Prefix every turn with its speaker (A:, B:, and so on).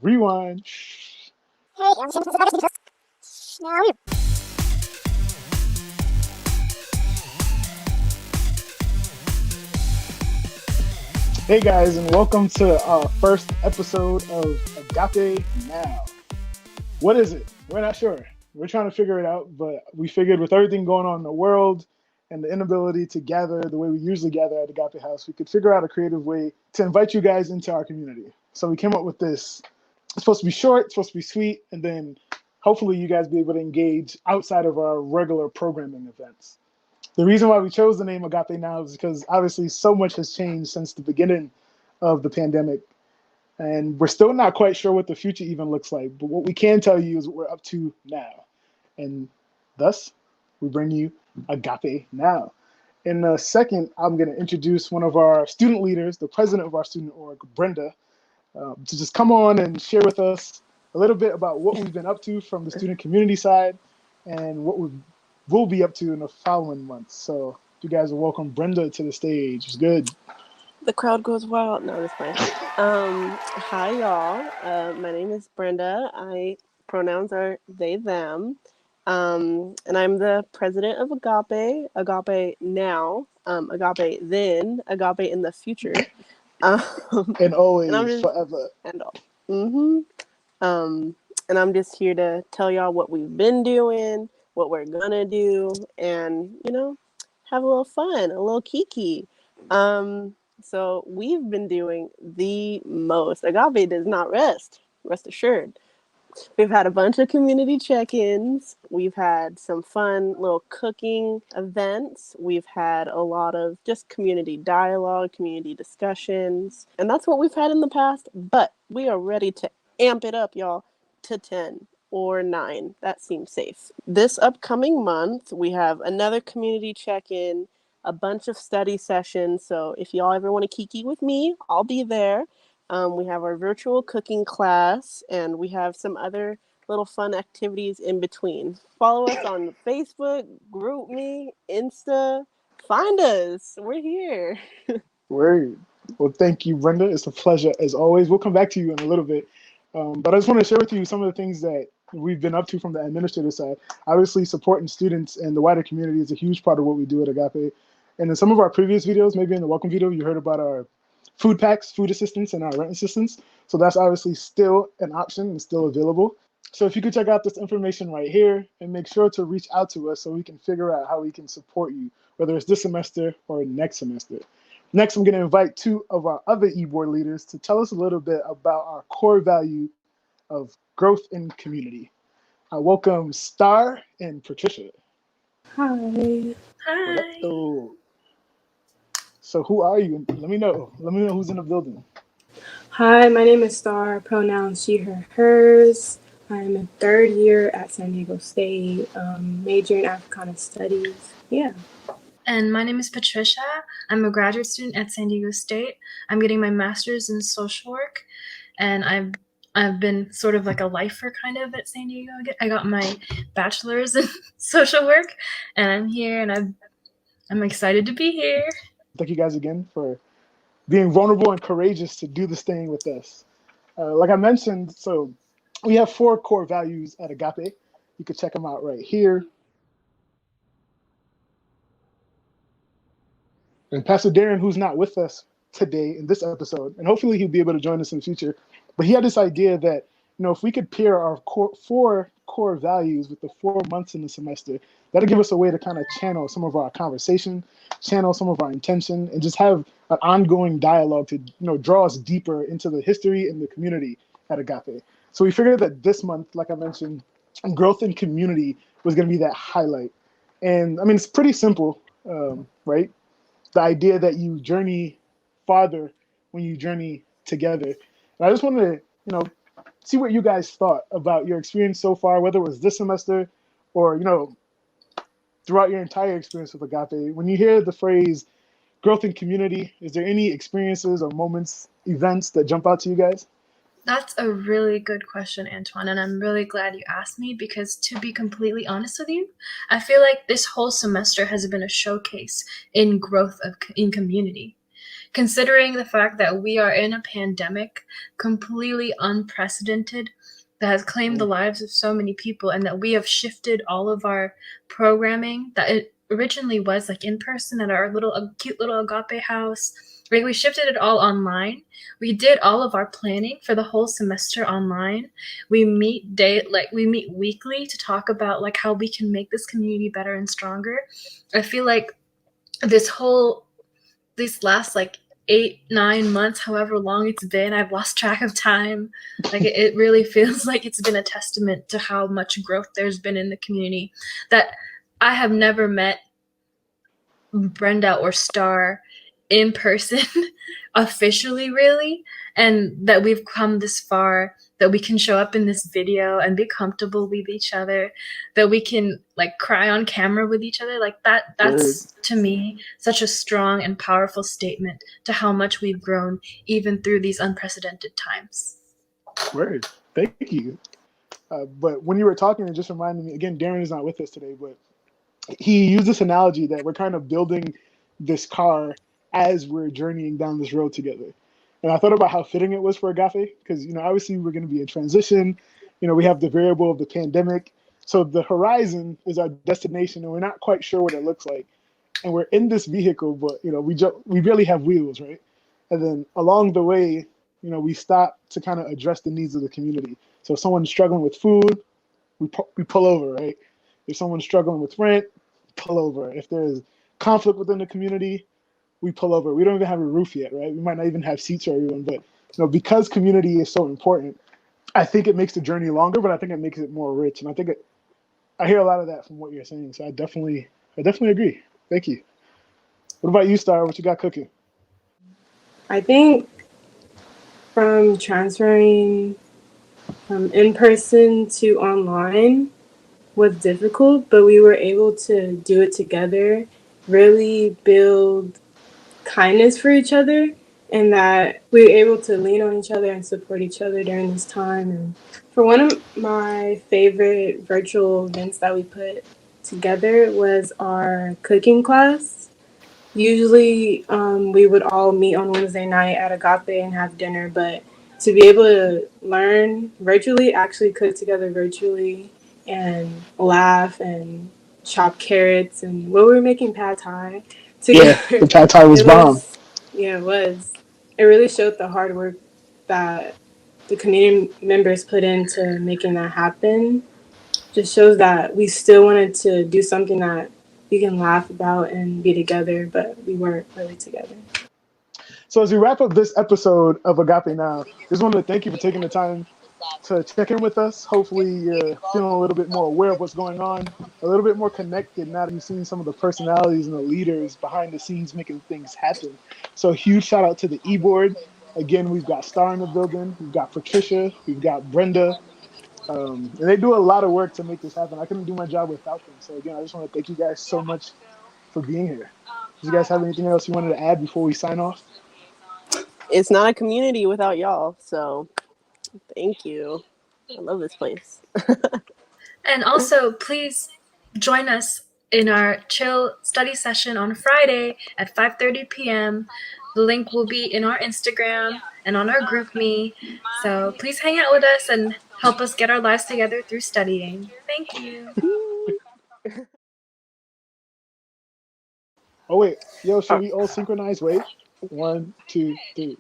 A: Rewind. Hey guys, and welcome to our first episode of Agape Now. What is it? We're not sure. We're trying to figure it out, but we figured with everything going on in the world and the inability to gather the way we usually gather at Agape House, we could figure out a creative way to invite you guys into our community. So we came up with this. It's supposed to be short, it's supposed to be sweet, and then hopefully you guys be able to engage outside of our regular programming events. The reason why we chose the name Agape Now is because obviously so much has changed since the beginning of the pandemic. And we're still not quite sure what the future even looks like. But what we can tell you is what we're up to now. And thus, we bring you Agape Now. In a second, I'm going to introduce one of our student leaders, the president of our student org, Brenda, to just come on and share with us a little bit about what we've been up to from the student community side and what we'll be up to in the following months. So you guys will welcome Brenda to the stage. It's good.
B: The crowd goes wild. No, that's fine. Hi, y'all. My name is Brenda. Pronouns are they, them. And I'm the president of Agape. Agape now. Agape then. Agape in the future.
A: And always,
B: and I'm just,
A: forever.
B: And all. And I'm just here to tell y'all what we've been doing, what we're gonna do, and have a little fun, a little kiki. So we've been doing the most. Agape does not rest assured. We've had a bunch of community check-ins. We've had some fun little cooking events. We've had a lot of just community dialogue, community discussions. And that's what we've had in the past. But we are ready to amp it up, y'all, to 10 or 9. That seems safe. This upcoming month, we have another community check-in, a bunch of study sessions. So if y'all ever want to kiki with me, I'll be there. We have our virtual cooking class, and we have some other little fun activities in between. Follow us on Facebook, group me, Insta. Find us. We're here.
A: Word. Well, thank you, Brenda. It's a pleasure as always. We'll come back to you in a little bit. But I just want to share with you some of the things that we've been up to from the administrative side. Obviously, supporting students and the wider community is a huge part of what we do at Agape. And in some of our previous videos, maybe in the welcome video, you heard about our food packs, food assistance, and our rent assistance. So that's obviously still an option and still available. So if you could check out this information right here and make sure to reach out to us so we can figure out how we can support you, whether it's this semester or next semester. Next, I'm going to invite two of our other e-board leaders to tell us a little bit about our core value of growth in community. I welcome Star and Patricia.
C: Hi.
A: Hi. So who are you? Let me know who's in the building.
C: Hi, my name is Star, pronouns she, her, hers. I'm a third year at San Diego State, major in Africana Studies. Yeah.
D: And my name is Patricia. I'm a graduate student at San Diego State. I'm getting my master's in social work, and I've been sort of like a lifer kind of at San Diego. I got my bachelor's in social work, and I'm here, and I'm excited to be here.
A: Thank you guys again for being vulnerable and courageous to do this thing with us. Like I mentioned, so we have 4 core values at Agape. You can check them out right here. And Pastor Darren, who's not with us today in this episode, and hopefully he'll be able to join us in the future, but he had this idea that, if we could pair our 4 core values with the 4 months in the semester, that'll give us a way to kind of channel some of our conversation, channel some of our intention, and just have an ongoing dialogue to, draw us deeper into the history and the community at Agape. So we figured that this month, like I mentioned, growth in community was going to be that highlight. And I mean, it's pretty simple, right? The idea that you journey farther when you journey together. And I just wanted to, see what you guys thought about your experience so far, whether it was this semester or, throughout your entire experience with Agape. When you hear the phrase growth in community, is there any experiences or moments, events that jump out to you guys?
D: That's a really good question, Antoine, and I'm really glad you asked me because, to be completely honest with you, I feel like this whole semester has been a showcase in growth in community. considering the fact that we are in a pandemic, completely unprecedented, that has claimed the lives of so many people, and that we have shifted all of our programming that it originally was like in person at our cute little Agape house. Like, we shifted it all online. We did all of our planning for the whole semester online. We meet weekly to talk about like how we can make this community better and stronger. I feel like these last like 8-9 months, however long it's been, I've lost track of time. Like, it really feels like it's been a testament to how much growth there's been in the community, that I have never met Brenda or Star in person officially, really, and that we've come this far, that we can show up in this video and be comfortable with each other, that we can like cry on camera with each other. Like, that's to me such a strong and powerful statement to how much we've grown even through these unprecedented times.
A: Word. Thank you. But when you were talking, it just reminded me again. Darren is not with us today, but he used this analogy that we're kind of building this car as we're journeying down this road together. And I thought about how fitting it was for Agape, because obviously we're going to be in transition. We have the variable of the pandemic, so the horizon is our destination, and we're not quite sure what it looks like. And we're in this vehicle, but we barely have wheels, right? And then along the way, we stop to kind of address the needs of the community. So if someone's struggling with food, we pull over, right? If someone's struggling with rent, pull over. If there's conflict within the community, we pull over. We don't even have a roof yet, right? We might not even have seats for everyone, but because community is so important, I think it makes the journey longer, but I think it makes it more rich. And I hear a lot of that from what you're saying. So I definitely agree. Thank you. What about you, Star? What you got cooking?
C: I think from transferring from in-person to online was difficult, but we were able to do it together, really build kindness for each other, and that we were able to lean on each other and support each other during this time. And for one of my favorite virtual events that we put together was our cooking class. Usually we would all meet on Wednesday night at Agape and have dinner, but to be able to learn virtually, actually cook together virtually and laugh and chop carrots, and we were making pad thai together.
A: Yeah, the pad thai was bomb.
C: It was. It really showed the hard work that the community members put into making that happen. Just shows that we still wanted to do something that we can laugh about and be together, but we weren't really together.
A: So as we wrap up this episode of Agape Now, just wanted to thank you for taking the time to check in with us. Hopefully you're feeling a little bit more aware of what's going on, a little bit more connected now that you've seen some of the personalities and the leaders behind the scenes making things happen. So a huge shout out to the e-board. Again, we've got Star in the building, we've got Patricia, we've got Brenda, and they do a lot of work to make this happen. I couldn't do my job without them. So again, I just want to thank you guys so much for being here. Do you guys have anything else you wanted to add before we sign off?
B: It's not a community without y'all, so thank you. I love this place.
D: And also, please join us in our chill study session on Friday at 5:30 p.m. The link will be in our Instagram and on our GroupMe. So please hang out with us and help us get our lives together through studying. Thank you.
A: Oh wait, yo, should we all synchronize? Wait, 1, 2, 3.